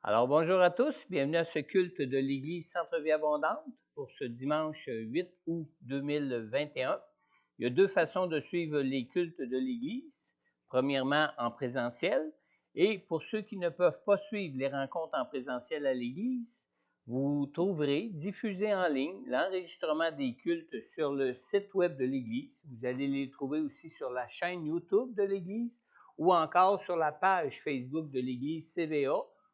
Alors, bonjour à tous, bienvenue à ce culte de l'Église Centre-Vie Abondante pour ce dimanche 8 août 2021. Il y a deux façons de suivre les cultes de l'Église. Premièrement, en présentiel. Et pour ceux qui ne peuvent pas suivre les rencontres en présentiel à l'Église, vous trouverez diffusé en ligne l'enregistrement des cultes sur le site web de l'Église. Vous allez les trouver aussi sur la chaîne YouTube de l'Église ou encore sur la page Facebook de l'Église CVA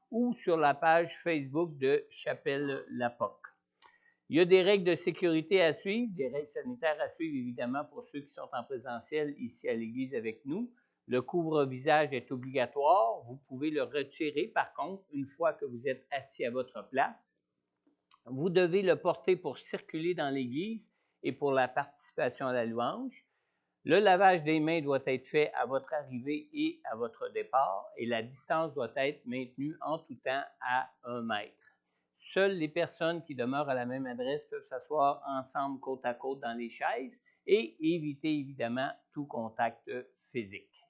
ou sur la page Facebook de Chapelle-la-Poque. Il y a des règles de sécurité à suivre, des règles sanitaires à suivre, évidemment, pour ceux qui sont en présentiel ici à l'Église avec nous. Le couvre-visage est obligatoire. Vous pouvez le retirer, par contre, une fois que vous êtes assis à votre place. Vous devez le porter pour circuler dans l'Église et pour la participation à la louange. Le lavage des mains doit être fait à votre arrivée et à votre départ et la distance doit être maintenue en tout temps à 1 mètre. Seules les personnes qui demeurent à la même adresse peuvent s'asseoir ensemble côte à côte dans les chaises et éviter évidemment tout contact physique.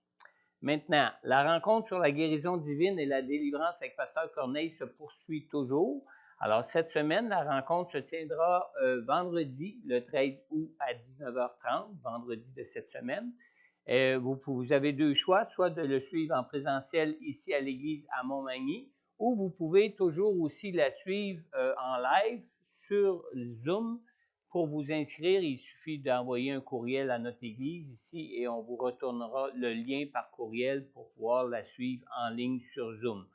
Maintenant, la rencontre sur la guérison divine et la délivrance avec Pasteur Corneille se poursuit toujours. Alors, cette semaine, la rencontre se tiendra vendredi, le 13 août à 19h30, vendredi de cette semaine. Vous avez deux choix, soit de le suivre en présentiel ici à l'église à Montmagny, ou vous pouvez toujours aussi la suivre en live sur Zoom. Pour vous inscrire, il suffit d'envoyer un courriel à notre église ici et on vous retournera le lien par courriel pour pouvoir la suivre en ligne sur Zoom.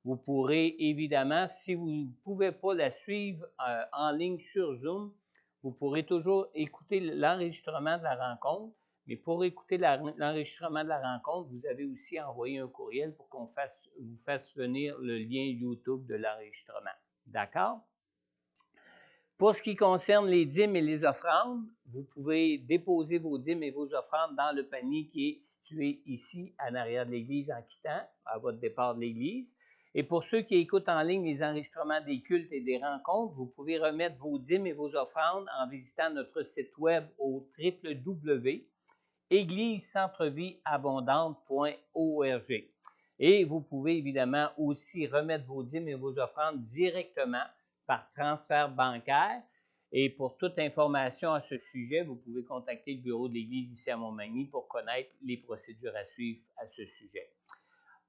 Vous pourrez évidemment, si vous ne pouvez pas la suivre en ligne sur Zoom, vous pourrez toujours écouter l'enregistrement de la rencontre. Mais pour écouter l'enregistrement de la rencontre, vous avez aussi envoyé un courriel pour qu'on vous fasse venir le lien YouTube de l'enregistrement. D'accord? Pour ce qui concerne les dîmes et les offrandes, vous pouvez déposer vos dîmes et vos offrandes dans le panier qui est situé ici, en arrière de l'église, en quittant, à votre départ de l'église. Et pour ceux qui écoutent en ligne les enregistrements des cultes et des rencontres, vous pouvez remettre vos dîmes et vos offrandes en visitant notre site web au www.églisecentrevieabondante.org. Et vous pouvez évidemment aussi remettre vos dîmes et vos offrandes directement par transfert bancaire. Et pour toute information à ce sujet, vous pouvez contacter le bureau de l'Église ici à Montmagny pour connaître les procédures à suivre à ce sujet.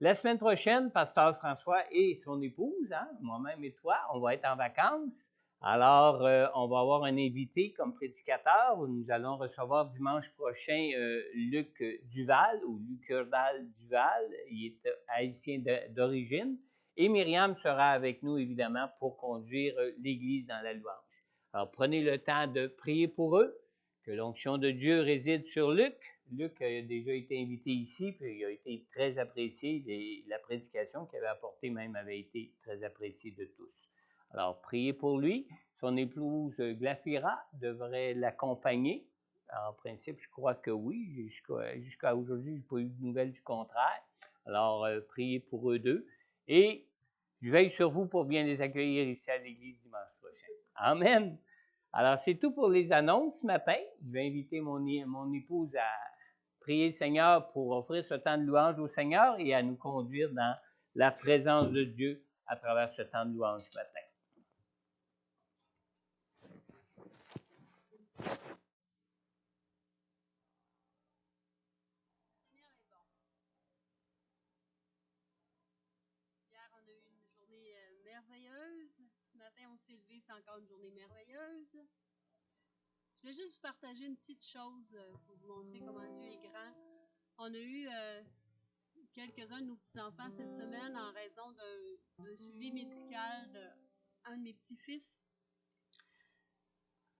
La semaine prochaine, Pasteur François et son épouse, moi-même et toi, on va être en vacances. Alors, on va avoir un invité comme prédicateur. Nous allons recevoir dimanche prochain Luc Duval ou Lucurdal Duval. Il est haïtien d'origine. Et Myriam sera avec nous, évidemment, pour conduire l'Église dans la louange. Alors, prenez le temps de prier pour eux, que l'onction de Dieu réside sur Luc. Luc a déjà été invité ici, puis il a été très apprécié. Et la prédication qu'il avait apportée même avait été très appréciée de tous. Alors, priez pour lui. Son épouse Glafira devrait l'accompagner. En principe, je crois que oui. Jusqu'à aujourd'hui, je n'ai pas eu de nouvelles du contraire. Alors, priez pour eux deux. Et je veille sur vous pour bien les accueillir ici à l'église dimanche prochain. Amen. Alors, c'est tout pour les annonces ce matin. Je vais inviter mon épouse à prier le Seigneur pour offrir ce temps de louange au Seigneur et à nous conduire dans la présence de Dieu à travers ce temps de louange ce matin. Hier, on a eu une journée merveilleuse. Ce matin, on s'est levé, c'est encore une journée merveilleuse. Je voulais juste vous partager une petite chose pour vous montrer comment Dieu est grand. On a eu quelques-uns de nos petits-enfants cette semaine en raison d'un suivi médical d'un de mes petits-fils.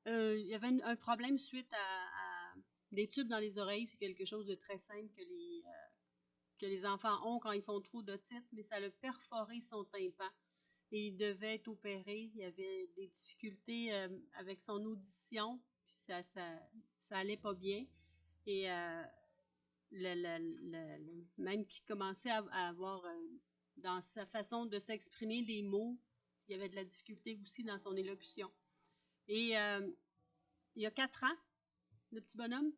Il y avait un problème suite à des tubes dans les oreilles. C'est quelque chose de très simple que les enfants ont quand ils font trop d'otite, mais ça a perforé son tympan. Et il devait être opéré. Il y avait des difficultés avec son audition, puis ça allait pas bien. Et même qu'il commençait à avoir, dans sa façon de s'exprimer, les mots, il y avait de la difficulté aussi dans son élocution. Et il y a 4 ans, le petit bonhomme,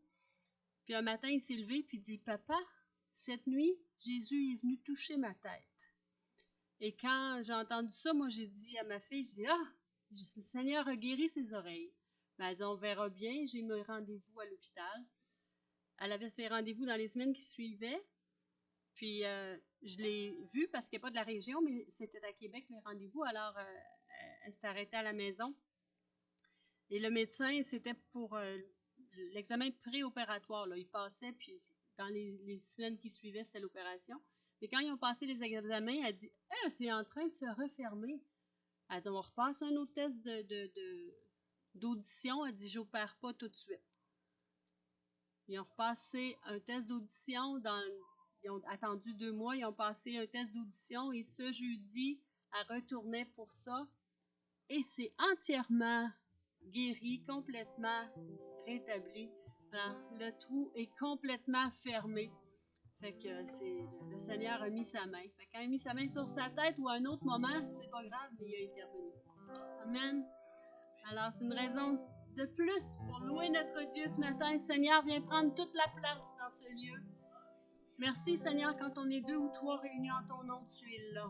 puis un matin, il s'est levé puis il dit « Papa, cette nuit, Jésus est venu toucher ma tête. » Et quand j'ai entendu ça, moi, j'ai dit à ma fille, je dis, ah, le Seigneur a guéri ses oreilles. Ben, elle dit, on verra bien, j'ai mes rendez-vous à l'hôpital. Elle avait ses rendez-vous dans les semaines qui suivaient. Puis, je l'ai vue parce qu'elle n'est pas de la région, mais c'était à Québec, les rendez-vous. Alors, elle s'est arrêtée à la maison. Et le médecin, c'était pour l'examen préopératoire. Il passait, puis dans les semaines qui suivaient, c'était l'opération. Mais quand ils ont passé les examens, elle dit « c'est en train de se refermer. » Elle dit « On va repasser un autre test d'audition. » Elle dit « J'opère pas tout de suite. » Ils ont repassé un test d'audition. Ils ont attendu 2 mois. Ils ont passé un test d'audition. Et ce jeudi, elle retournait pour ça. Et c'est entièrement guéri, complètement rétabli. Alors, le trou est complètement fermé. Fait que le Seigneur a mis sa main. Fait quand il a mis sa main sur sa tête ou à un autre moment, c'est pas grave, mais il a intervenu. Amen. Alors, c'est une raison de plus pour louer notre Dieu ce matin. Seigneur, viens prendre toute la place dans ce lieu. Merci, Seigneur, quand on est 2 ou 3 réunis en ton nom, tu es là.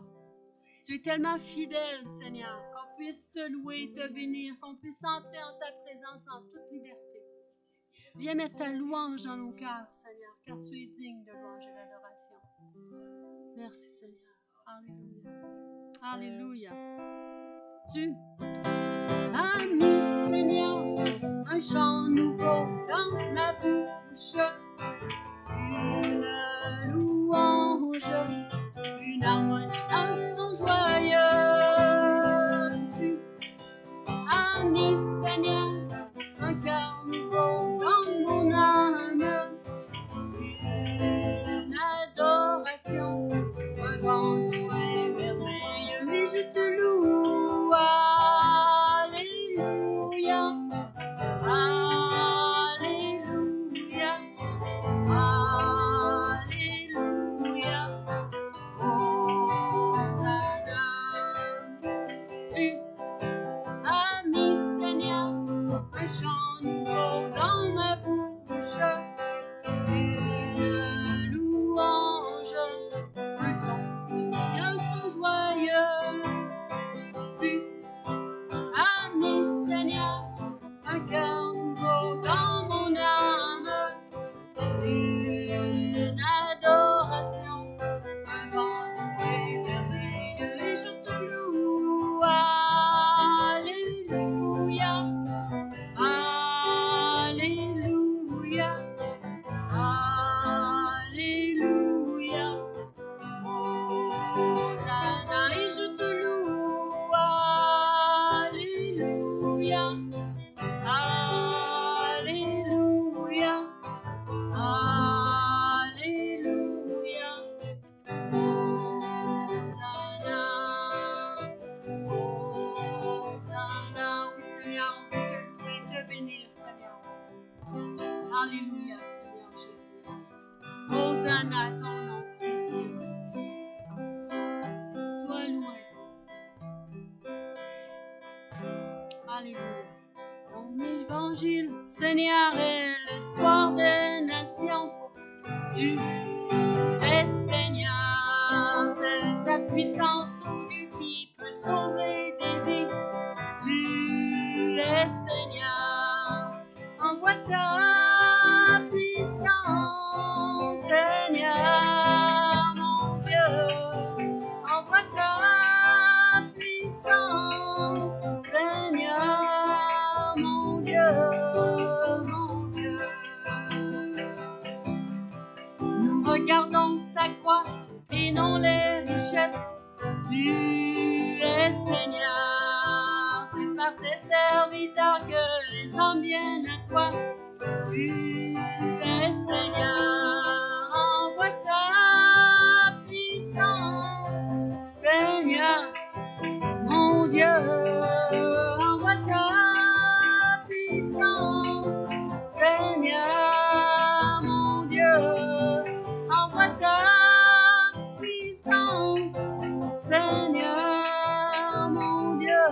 Tu es tellement fidèle, Seigneur, qu'on puisse te louer, te bénir, qu'on puisse entrer en ta présence en toute liberté. Viens mettre ta louange dans nos cœurs, Seigneur, car tu es digne de louange et d'adoration. Merci, Seigneur. Alléluia. Alléluia. Tu as mis, Seigneur, un chant nouveau dans ma bouche, une louange, une harmonie dans son joyeux. Tu as mis, Seigneur, un cœur nouveau dans mon âme, une adoration, un grand et merveilleux, et je te loue. Alléluia, Alléluia, Alléluia, Hosanna. Tu as mis, Seigneur, un chant nouveau dans ma bouche, une louange, un son joyeux. Tu as mis, Seigneur, un cœur nouveau dans mon âme, une adoration, un grand et merveilleux, et je te loue. Alléluia, Alléluia, Alléluia, Hosanna, et je te loue. Alléluia, Alléluia, Alléluia, Hosanna, Hosanna. Oui, Seigneur, on veut te louer, te bénir, Seigneur. Alléluia, Seigneur Jésus. Hosanna, ton nom précieux. Sois loué. Alléluia. Ton évangile, Seigneur, est l'espoir des nations. Tu es Seigneur, c'est ta puissance, ô Dieu, qui peut sauver des vies. Tu es Seigneur, envoie ta puissance, Seigneur, mon Dieu, envoie ta puissance, Seigneur, mon Dieu, mon Dieu. Nous regardons ta croix et non les richesses. Tu es Seigneur, c'est par tes serviteurs que les hommes viennent à toi. Tu es Seigneur, envoie ta puissance, Seigneur, mon Dieu, envoie ta puissance, Seigneur, mon Dieu, envoie ta puissance, Seigneur, mon Dieu,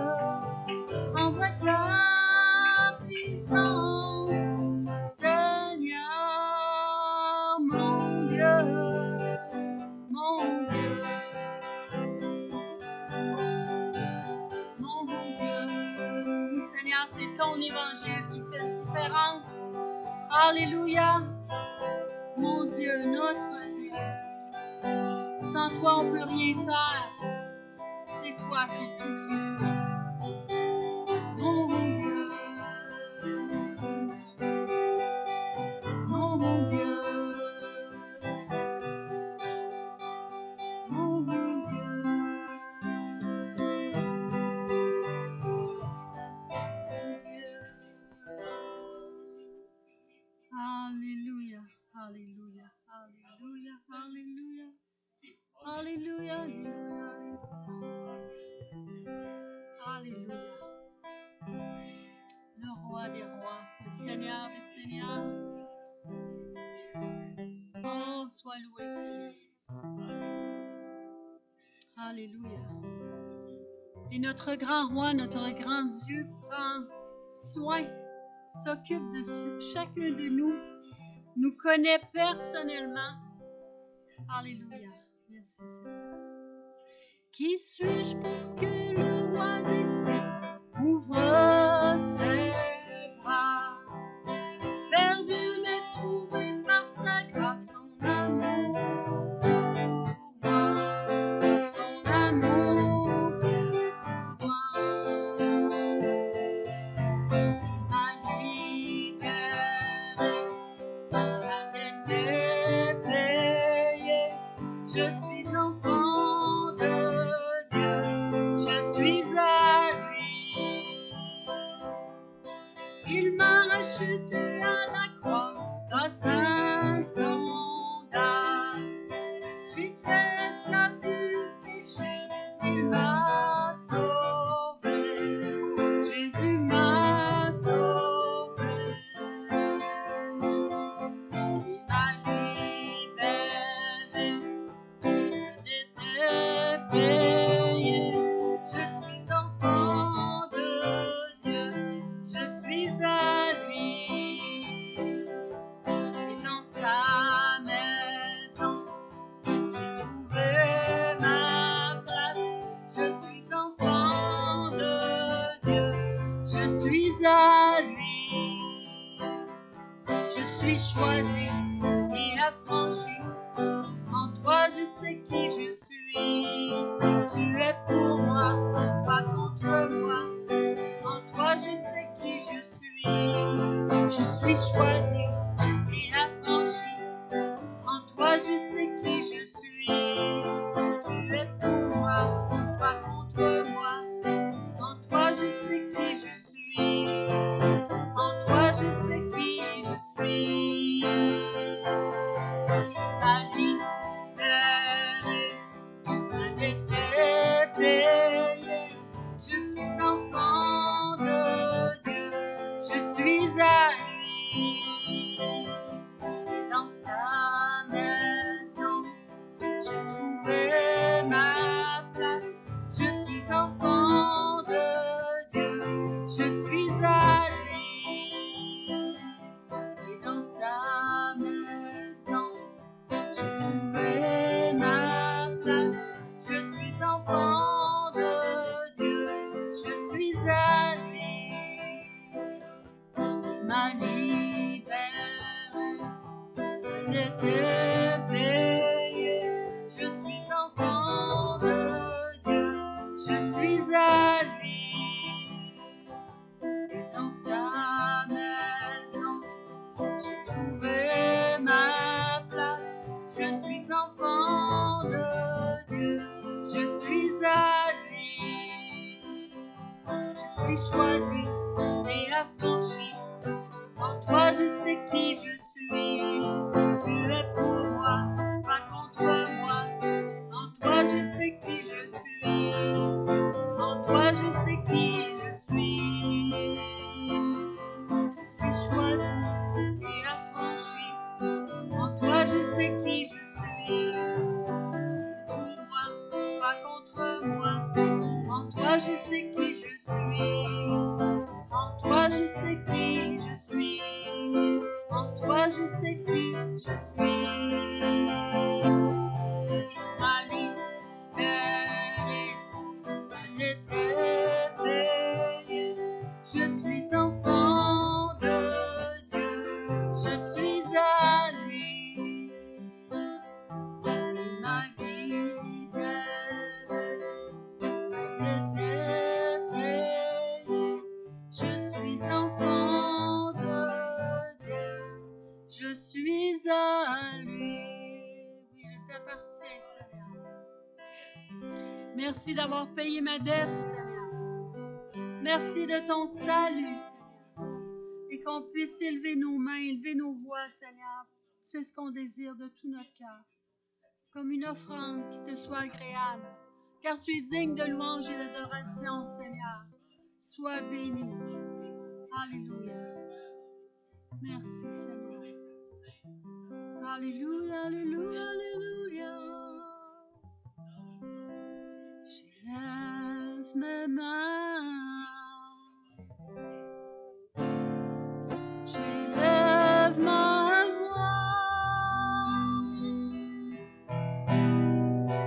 envoie ta puissance, Seigneur, c'est ton évangile qui fait une différence. Alléluia. Mon Dieu, notre Dieu. Sans toi, on ne peut rien faire. C'est toi qui es tout puissant. Mon Dieu. Mon Dieu. Mon Dieu. Alléluia, Alléluia, Alléluia, Alléluia, Alléluia, Alléluia. Le roi des rois, le Seigneur des seigneurs. Oh, sois loué, Seigneur. Alléluia. Et notre grand roi, notre grand Dieu prend soin, s'occupe de chacun de nous connaît personnellement. Alléluia. Merci, Seigneur. Qui suis-je pour que le roi des cieux ouvre ses bras? Perdu mais trouvé par sa grâce, son amour pour moi, son amour pour moi. Il m'a libéré, ma dette est payée, je suis enfant de Dieu, je suis à lui. Il m'a racheté à la croix grâce à insondable. J'étais esclave du péché, mais il m'a sauvé. Jésus m'a sauvé. Il m'a libéré, je n'étais payé. Je suis enfant de Dieu, je suis à lui. Et dans sa maison, j'ai trouvé ma place. Je suis enfant de Dieu, je suis à lui. Je suis choisi et affranchi. En toi, je sais qui je suis. Tu es pour moi, pas contre moi. En toi, je sais qui je suis. Je suis choisi et affranchi. En toi, je sais qui je suis. Tu es pour moi, pas contre moi. En toi, je sais qui je suis. En toi, je sais qui je suis. Ma libéré, ma dette est payée. Je suis enfant de Dieu, je suis à lui. Dans sa maison, j'ai trouvé ma place. Je suis enfant de Dieu, je suis à lui. Et dans sa maison, j'ai trouvé ma place. Je suis enfant de Dieu, je suis à lui. Il m'a libéré, était payé. Je suis enfant de Dieu, je suis à lui. Et dans sa maison, j'ai trouvé ma place. Je suis enfant de Dieu, je suis à lui. Je suis choisi et affranchi. En toi, je sais qui je suis. Tu es pour moi, pas contre moi. En toi, je sais qui je suis. En toi, je sais qui je suis. Je suis choisi et affranchi. En toi, je sais qui je suis. Pour moi, pas contre moi. En toi, je sais qui je suis. En toi, je sais qui je suis. En toi, je sais qui je suis. Ma libéré, ma dette est payée. Je suis Merci d'avoir payé ma dette, Seigneur. Merci de ton salut, Seigneur. Et qu'on puisse élever nos mains, élever nos voix, Seigneur. C'est ce qu'on désire de tout notre cœur. Comme une offrande qui te soit agréable. Car tu es digne de louange et d'adoration, Seigneur. Sois béni. Alléluia. Merci, Seigneur. Alléluia, alléluia, alléluia. J'élève mes mains. J'élève ma voix.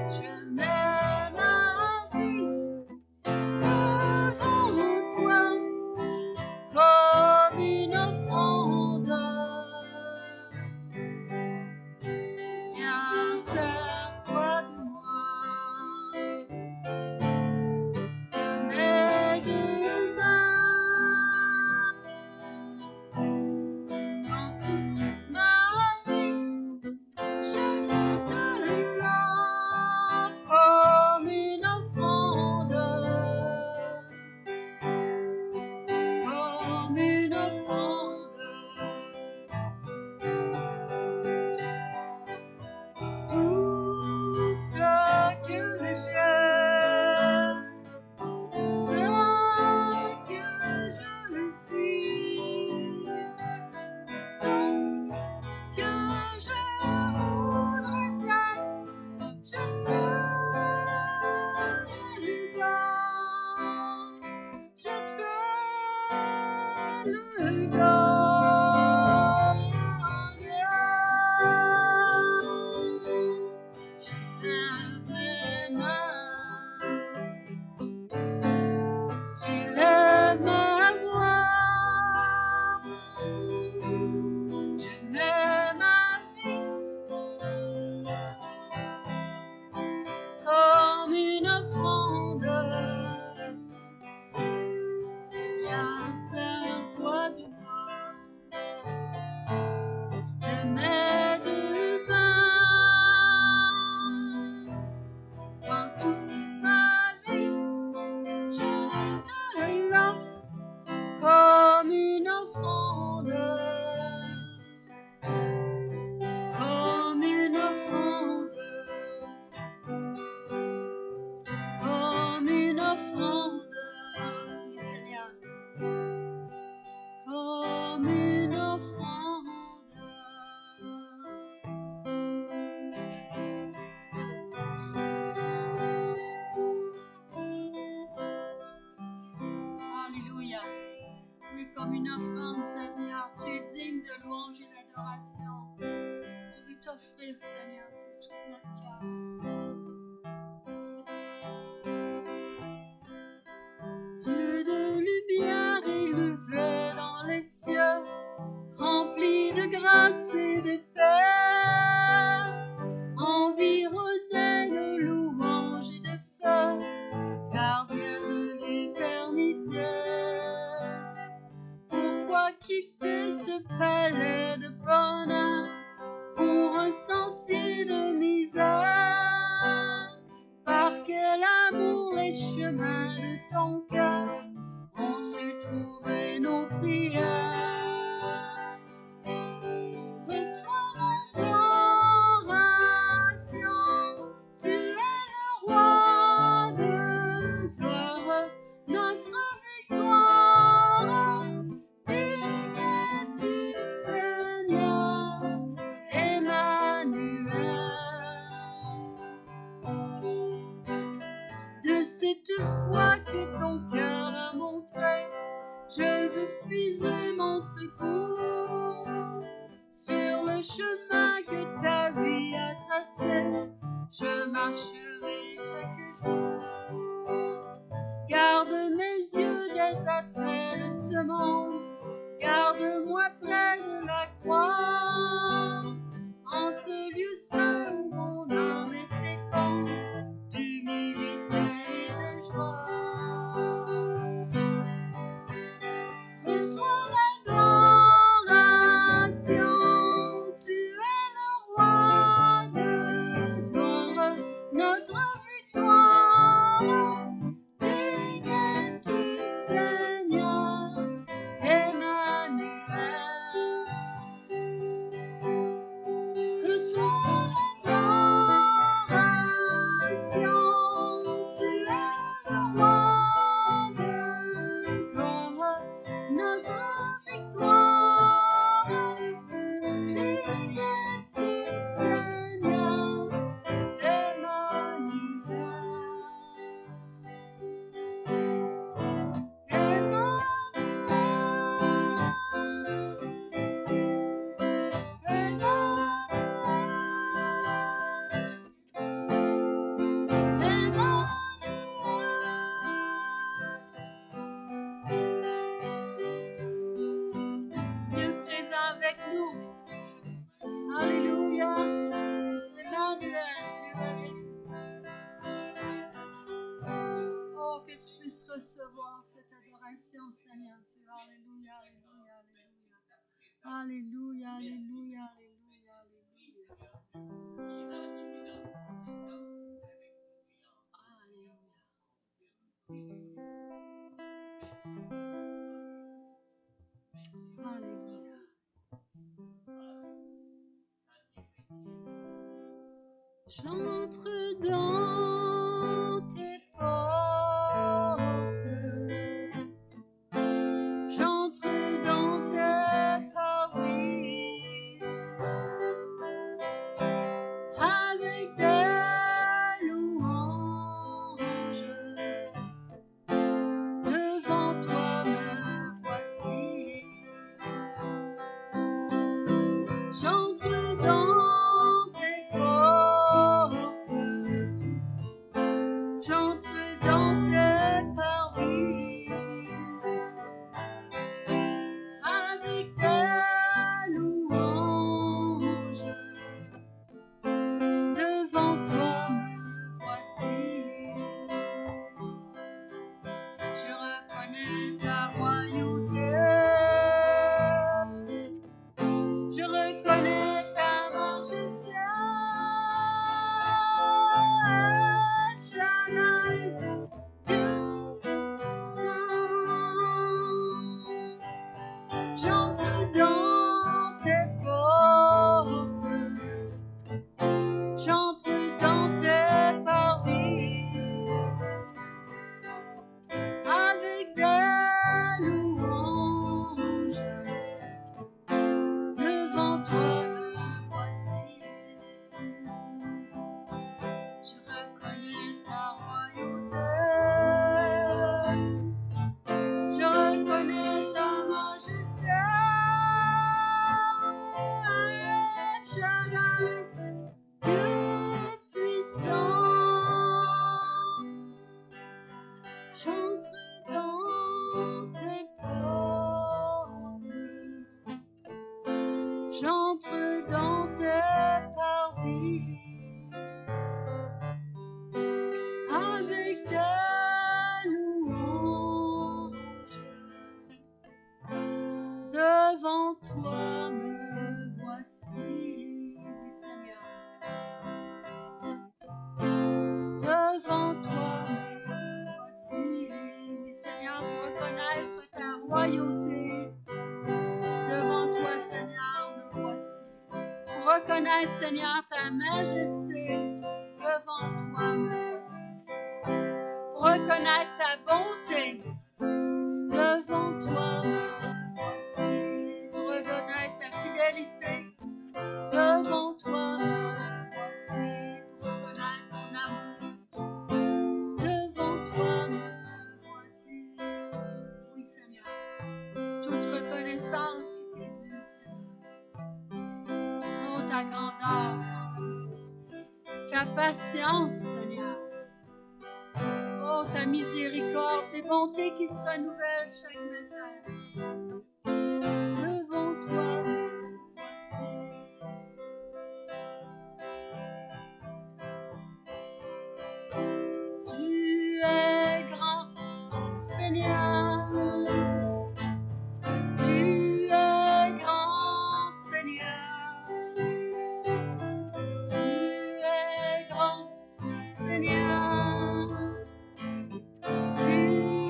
Je mets ma vie devant toi comme une offrande. Seigneur, sers-toi de moi. De mes deux mains. Dans toute ma vie, je te l'offre comme une offrande. Comme une offrande. Tout ce que j'aime, ce que je suis, ce que je voudrais être, je te le donne, je te le donne. J'élève mes mains, j'élève ma voix, je mets ma vie comme une offrande. Seigneur, sers-toi de moi. De mes deux mains, dans toute ma vie, je te l'offre comme une offrande, comme une offrande, comme une offrande, oui Seigneur, comme une offrande. Alléluia. Oui, comme une offrande, Seigneur. Tu es digne de louange et d'adoration. On veut t'offrir, Seigneur, de tout notre cœur. Dieu de lumière élevé dans les cieux, rempli de grâce et de paix, environné de louange et de feu, gardien de l'éternité. Pourquoi quitter ce palais de bonheur pour un sentier de misère? Par quel amour les chemins de ton cœur ont su trouver nos prières? Reçois l'adoration, tu es le roi de gloire, notre victoire. Digne es-tu, Seigneur, Emmanuel. De cette foi que ton cœur a montrée, je veux puiser mon secours sur le chemin que ta vie a tracé. Je marcherai chaque jour. Garde mes yeux des attraits de ce monde, garde-moi près de la croix, en ce lieu saint où mon âme est féconde d'humilité et de joie. Reçois l'adoration, tu es le roi de gloire, notre victoire. recevoir cette adoration, Seigneur Dieu. Alléluia, alléluia, alléluia. Alléluia, alléluia, alléluia, alléluia. Alléluia. J'entre dans tes portes, j'entre dans tes parvis, avec des louanges, devant toi me voici. J'entre dans tes portes, j'entre dans tes parvis, avec des louanges, devant toi me voici. Je reconnais ta royauté, je reconnais ta majesté, El Shaddai, Dieu saint. J'entre dans tes portes, j'entre dans tes parvis, avec des louanges, devant toi me voici. Je reconnais ta royauté, je reconnais ta majesté, El Shaddai, Dieu puissant. J'entre dans tes portes, j'entre dans tes parvis, avec des louanges, devant toi me voici, oui Seigneur. Devant toi me voici, oui Seigneur, pour reconnaître ta royauté. Devant toi Seigneur me voici, pour reconnaître Seigneur ta majesté. Devant toi me voici, pour reconnaître ta bonté. Devant toi me voici, pour reconnaître ta fidélité. Devant toi me voici, pour reconnaître ton amour. Devant toi me voici, oui Seigneur, toute reconnaissance qui t'est due, Seigneur. Oh, ta grandeur, ton amour, ta patience, Seigneur. Oh, ta miséricorde, tes bontés qui se renouvellent chaque matin. Devant toi me voici. Tu es grand, Seigneur. Tu es grand, Seigneur. Tu es grand, Seigneur. Tu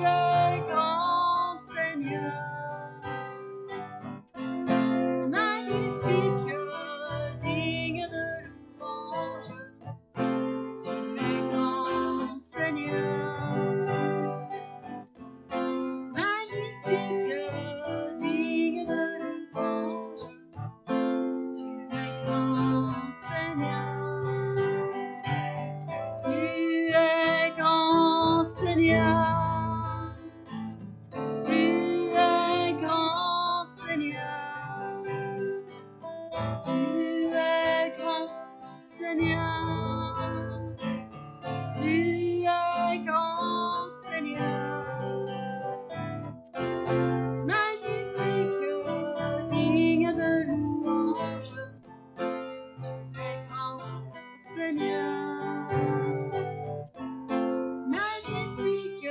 es grand, Seigneur. Magnifique, digne de louange. Tu es grand, Seigneur. Magnifique, digne de louange. Tu es grand, Seigneur. Tu es grand, Seigneur. Tu es grand, Seigneur. Tu es grand, Seigneur. Tu es grand, Seigneur. Magnifique, digne de louange. Tu es grand, Seigneur. Magnifique,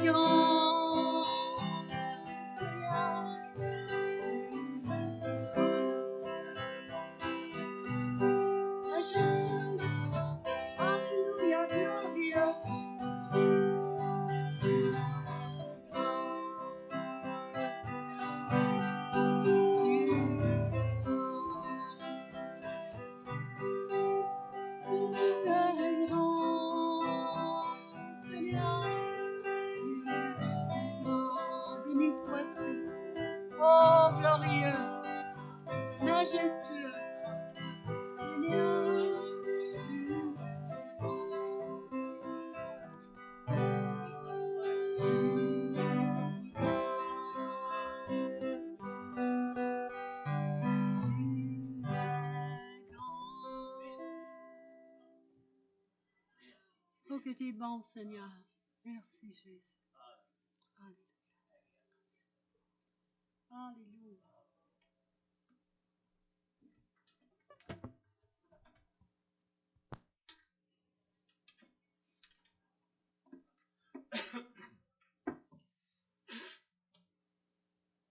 grand, Seigneur, tu es majestueux, alléluia, glorieux, tu es grand, tu es grand, Seigneur, tu es grand, béni sois-tu, oh glorieux, majestueux, Seigneur, tu es grand, tu es grand. Oh, que tu es bon, Seigneur. Merci, Jésus. Alléluia. Alléluia.